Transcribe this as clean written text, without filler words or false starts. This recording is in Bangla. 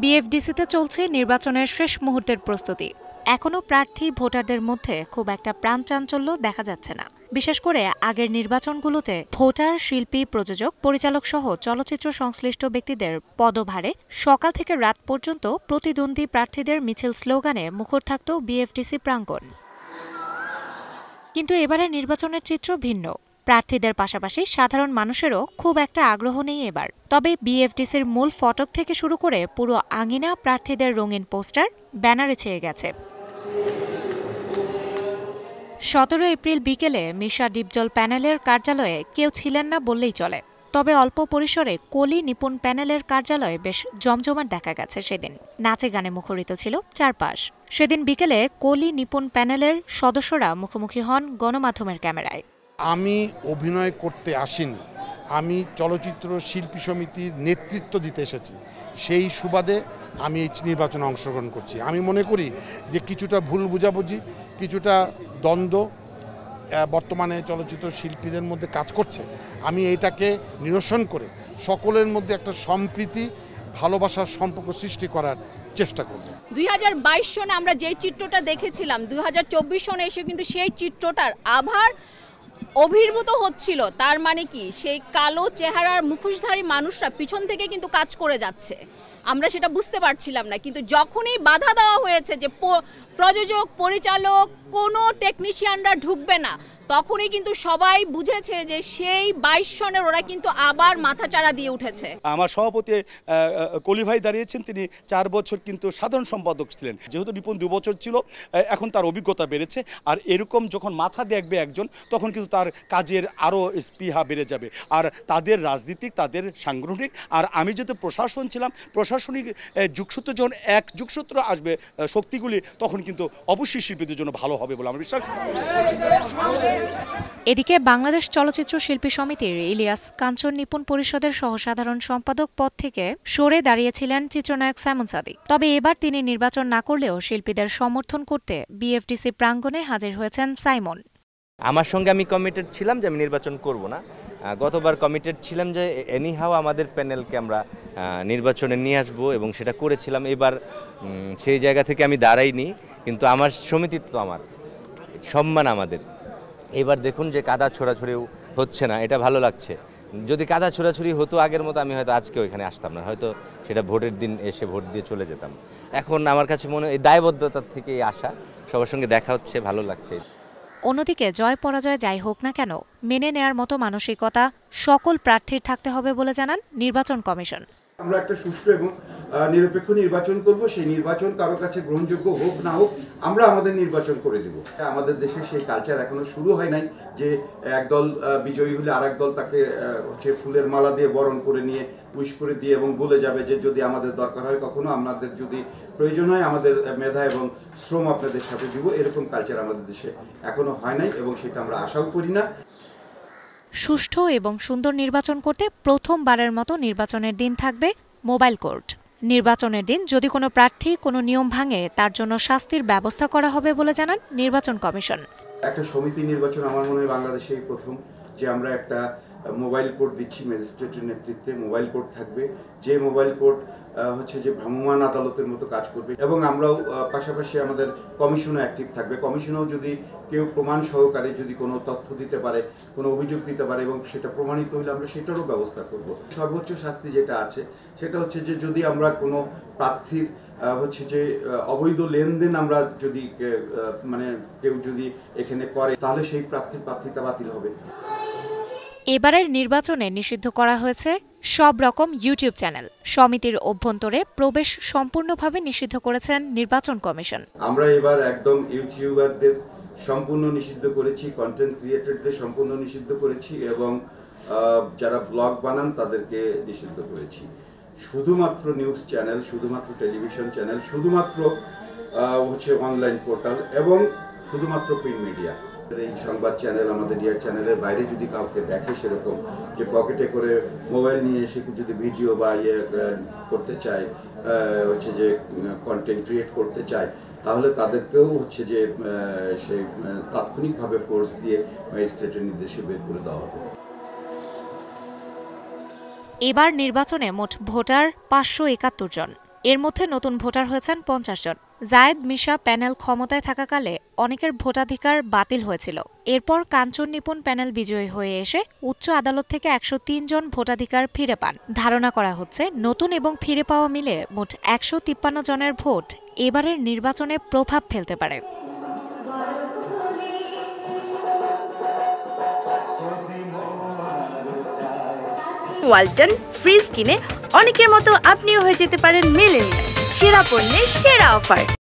বিএফডিসিতে চলছে নির্বাচনের শেষ মুহূর্তের প্রস্তুতি। এখনো প্রার্থী ভোটারদের মধ্যে খুব একটা প্রাণচাঞ্চল্য দেখা যাচ্ছে না। বিশেষ করে আগের নির্বাচনগুলোতে ভোটার, শিল্পী, প্রযোজক, পরিচালক সহ চলচ্চিত্র সংশ্লিষ্ট ব্যক্তিদের পদভারে সকাল থেকে রাত পর্যন্ত প্রতিদ্বন্দ্বী প্রার্থীদের মিছিল স্লোগানে মুখর থাকত বিএফডিসি প্রাঙ্গণ। কিন্তু এবারের নির্বাচনের চিত্র ভিন্ন। প্রার্থীদের পাশাপাশি সাধারণ মানুষেরও খুব একটা আগ্রহ নেই এবার। তবে বিএফডিসির মূল ফটক থেকে শুরু করে পুরো আঙিনা প্রার্থীদের রঙিন পোস্টার, ব্যানারে ছেয়ে গেছে। 17 এপ্রিল বিকেলে মিশা ডিপজল প্যানেলের কার্যালয়ে কেউ ছিলেন না বললেই চলে। তবে অল্প পরিসরে কলি নিপুণ প্যানেলের কার্যালয়ে বেশ জমজমাট দেখা গেছে সেদিন। নাচে গানে মুখরিত ছিল চারপাশ। সেদিন বিকেলে কলি নিপুণ প্যানেলের সদস্যরা মুখোমুখি হন গণমাধ্যমের ক্যামেরায়। আমি অভিনয় করতে আসিনি, আমি চলচ্চিত্র শিল্পী সমিতির নেতৃত্ব দিতে এসেছি। সেই সুবাদে আমি এই নির্বাচনে অংশগ্রহণ করছি। আমি মনে করি যে কিছুটা ভুল বুঝাবুঝি, কিছুটা দ্বন্দ্ব বর্তমানে চলচ্চিত্র শিল্পীদের মধ্যে কাজ করছে। আমি এইটাকে নিরসন করে সকলের মধ্যে একটা সম্প্রীতি, ভালোবাসার সম্পর্ক সৃষ্টি করার চেষ্টা করব। 2022 সনে আমরা যেই চিত্রটা দেখেছিলাম, 2024 সনে এসে কিন্তু সেই চিত্রটার আভার অভির্ভূত হচ্ছিল। তার মানে কি, সেই কালো চেহারার মুখোশধারী মানুষরা পিছন থেকে কিন্তু কাজ করে যাচ্ছে। আমরা সেটা বুঝতে পারছিলাম না, কিন্তু যখনই বাধা দেওয়া হয়েছে যে প্রযোজক, পরিচালক, কোনো টেকনিশিয়ানরা ঢুকবে না, তখনই কিন্তু সবাই বুঝেছে যে সেই 22 সনের ওরা কিন্তু আবার মাথাচাড়া দিয়ে উঠেছে। আমার সভাপতি কলি ভাই দাঁড়িয়েছেন, তিনি 4 বছর কিন্তু সাধারণ সম্পাদক ছিলেন। যেহেতু নিপুণ 2 বছর ছিল, এখন তার অভিজ্ঞতা বেড়েছে। আর এরকম যখন মাথা দেখবে একজন, তখন কিন্তু তার কাজের আরও স্পৃহা বেড়ে যাবে। আর তাদের রাজনীতিক, তাদের সাংগঠনিক, আর আমি যেহেতু প্রশাসন ছিলাম, প্রশাসনিক যুগসূত্র যখন এক যুগসূত্র আসবে শক্তিগুলি, তখন কিন্তু অবশ্যই শিল্পীদের জন্য ভালো হবে বলে আমার বিশ্বাস। এদিকে বাংলাদেশ চলচ্চিত্র শিল্পী সমিতির ইলিয়াস কাঞ্চন নিপুণ পরিষদের সহসাধারণ সম্পাদক পদ থেকে সরে দাঁড়িয়েছিলেন চিত্রনায়ক সাইমন সাদিক। তবে এবার তিনি নির্বাচন না করলেও শিল্পীদের সমর্থন করতে বিএফডিসি প্রাঙ্গণে হাজির হয়েছেন সাইমন। আমার সঙ্গে আমি কমিটেড ছিলাম যে আমি নির্বাচন করব না। গতবার কমিটেড ছিলাম যে এনিহাও আমাদের প্যানেলকে আমরা নির্বাচনে নিয়ে আসবো, এবং সেটা করেছিলাম। এবার সেই জায়গা থেকে আমি দাঁড়াইনি, কিন্তু আমার সমিতি তো আমার সম্মান আমাদের। এবার দেখুন যে কাদা ছোড়াছুড়িও হচ্ছে না, এটা ভালো লাগছে। যদি কাদা ছোড়াছুড়ি হতো আগের মতো, আমি হয়তো আজকেও এখানে আসতাম না, হয়তো সেটা ভোটের দিন এসে ভোট দিয়ে চলে যেতাম। এখন আমার কাছে মনে হয় এই দায়বদ্ধতার থেকেই আসা, সবার সঙ্গে দেখা হচ্ছে, ভালো লাগছে। অন্যদিকে জয় পরাজয় যাই হোক না কেন, মেনে নেয়ার মতো মানসিকতা সকল প্রার্থীর থাকতে হবে বলে জানান নির্বাচন কমিশন। আমরা একটা সুষ্ঠু এবং নিরপেক্ষ নির্বাচন করব। সেই নির্বাচন কারো কাছে গ্রহণযোগ্য হোক না হোক, আমরা আমাদের নির্বাচন করে দেব। আমাদের দেশে সেই কালচার এখনো শুরু হয় নাই যে একদল বিজয়ী হলে আরেক দল তাকে ফুলের মালা দিয়ে বরণ করে নিয়ে উইশ করে দিয়ে এবং বলে যাবে যে যদি আমাদের দরকার হয় কখনো, আমাদের যদি প্রয়োজন হয় আমাদের মেধা এবং শ্রম আপনাদের সাথে দিব। এরকম কালচার আমাদের দেশে এখনো হয় নাই, এবং সেটা আমরা আশাও করি না। সুষ্ঠু এবং সুন্দর নির্বাচন করতে প্রথমবারের মতো নির্বাচনের দিন থাকবে মোবাইল কোর্ট। নির্বাচনের দিন যদি কোনো প্রার্থী কোনো নিয়ম ভাঙে, তার জন্য শাস্তির ব্যবস্থা করা হবে বলে জানান নির্বাচন কমিশন। একটা সমিতি নির্বাচন আমার মনে হয় বাংলাদেশেই প্রথম যে আমরা একটা মোবাইল কোর্ট দিচ্ছি। ম্যাজিস্ট্রেটের নেতৃত্বে মোবাইল কোর্ট থাকবে, যে মোবাইল কোর্ট হচ্ছে যে ভ্রাম্যমাণ আদালতের মতো কাজ করবে। এবং আমরাও পাশাপাশি আমাদের কমিশনও অ্যাক্টিভ থাকবে। কমিশনেও যদি কেউ প্রমাণ সহকারে যদি কোনো তথ্য দিতে পারে, কোনো অভিযোগ দিতে পারে, এবং সেটা প্রমাণিত হলে আমরা সেটারও ব্যবস্থা করব। সর্বোচ্চ শাস্তি যেটা আছে সেটা হচ্ছে যে যদি আমরা কোনো প্রার্থীর হচ্ছে যে অবৈধ লেনদেন আমরা যদি মানে কেউ যদি এখানে করে, তাহলে সেই প্রার্থিতা বাতিল হবে। এবারের নির্বাচনে নিষিদ্ধ করা হয়েছে সব রকম ইউটিউব চ্যানেল। সমিতির অভ্যন্তরে প্রবেশ সম্পূর্ণভাবে নিষিদ্ধ করেছেন নির্বাচন কমিশন। আমরা এবার একদম ইউটিউবারদের সম্পূর্ণ নিষিদ্ধ করেছি, কন্টেন্ট ক্রিয়েটরদের সম্পূর্ণ নিষিদ্ধ করেছি, এবং যারা ব্লগ বানান তাদেরকে নিষিদ্ধ করেছি। শুধুমাত্র নিউজ চ্যানেল, শুধুমাত্র টেলিভিশন চ্যানেল, শুধুমাত্র হচ্ছে অনলাইন পোর্টাল, এবং শুধুমাত্র প্রিন্ট মিডিয়া। এই সংবাদ চ্যানেল, আমাদের ইয়ার চ্যানেলের বাইরে যদি কাউকে দেখে সেরকম যে পকেটে করে মোবাইল নিয়ে এসে যদি ভিডিও বা করতে চায়, হচ্ছে যে কন্টেন্ট ক্রিয়েট করতে চায়, তাহলে তাদেরকেও হচ্ছে যে সেই তাৎক্ষণিকভাবে ফোর্স দিয়ে ম্যাজিস্ট্রেটের নির্দেশে বের করে দেওয়া হবে। এবার নির্বাচনে মোট ভোটার ৫৭১ জন। এর মধ্যে নতুন ভোটার হয়েছেন ৫০ জন। জায়েদ মিশা প্যানেল ক্ষমতায় থাকাকালে অনেকের ভোটাধিকার বাতিল হয়েছিল। এরপর কাঞ্চন নিপুণ প্যানেল বিজয়ী হয়ে এসে উচ্চ আদালত থেকে ১০৩ জন ভোটাধিকার ফিরে পান। ধারণা করা হচ্ছে নতুন এবং ফিরে পাওয়া মিলে মোট ১৫৩ জনের ভোট এবারের নির্বাচনে প্রভাব ফেলতে পারে। ওয়ালটন ফ্রিজ কিনে অনেকের মতো আপনিও হয়ে যেতে পারেন মিলেনিয়াল। সেরা পণ্যের সেরা অফার।